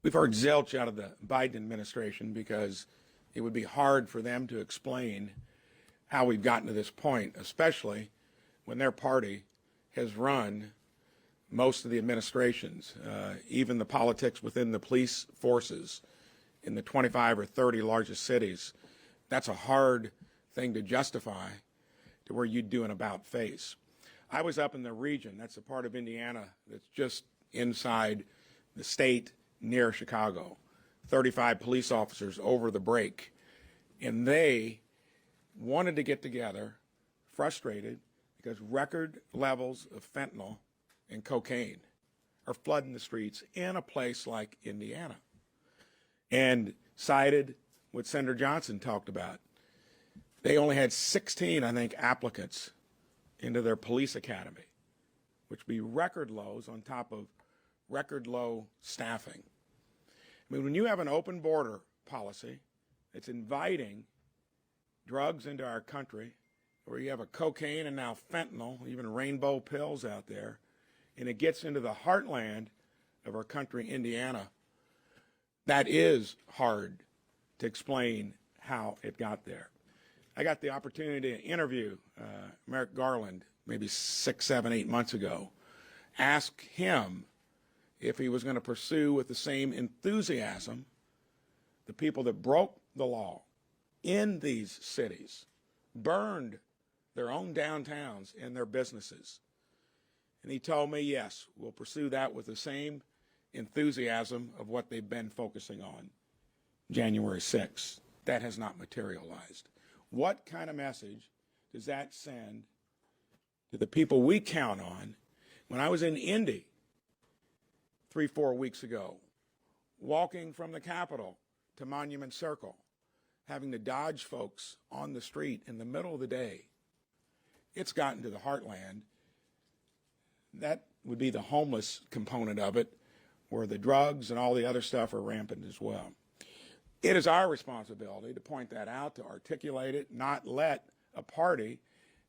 We've heard zilch out of the Biden administration because it would be hard for them to explain how we've gotten to this point, especially when their party has run most of the administrations, even the politics within the police forces in the 25 or 30 largest cities. That's a hard thing to justify to where you'd do an about face. I was up in the region, that's a part of Indiana that's just inside the state near Chicago, 35 police officers over the break, and they wanted to get together, frustrated, because record levels of fentanyl and cocaine are flooding the streets in a place like Indiana. And cited what Senator Johnson talked about. They only had 16, I think, applicants into their police academy, which would be record lows on top of record low staffing. I mean, when you have an open border policy that's inviting drugs into our country, where you have a cocaine and now fentanyl, even rainbow pills out there, and it gets into the heartland of our country, Indiana, that is hard to explain how it got there. I got the opportunity to interview Merrick Garland maybe 6, 7, 8 months ago, ask him if he was going to pursue with the same enthusiasm the people that broke the law in these cities, burned their own downtowns and their businesses. And he told me, yes, we'll pursue that with the same enthusiasm of what they've been focusing on January 6th. That has not materialized. What kind of message does that send to the people we count on? When I was in Indy 3, 4 weeks ago, walking from the Capitol to Monument Circle, having to dodge folks on the street in the middle of the day, it's gotten to the heartland. That would be the homeless component of it, where the drugs and all the other stuff are rampant as well. It is our responsibility to point that out, to articulate it, not let a party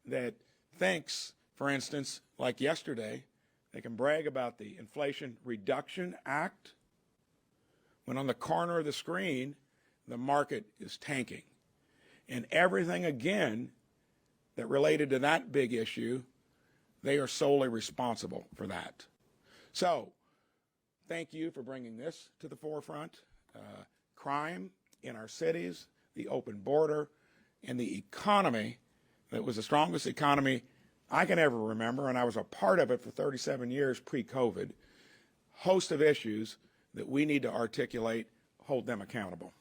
that thinks, for instance, like yesterday, they can brag about the Inflation Reduction Act, when on the corner of the screen, the market is tanking. And everything, again, that related to that big issue, they are solely responsible for that. So, thank you for bringing this to the forefront. Crime in our cities, the open border, and the economy that was the strongest economy I can ever remember, and I was a part of it for 37 years pre-COVID. Host of issues that we need to articulate, hold them accountable.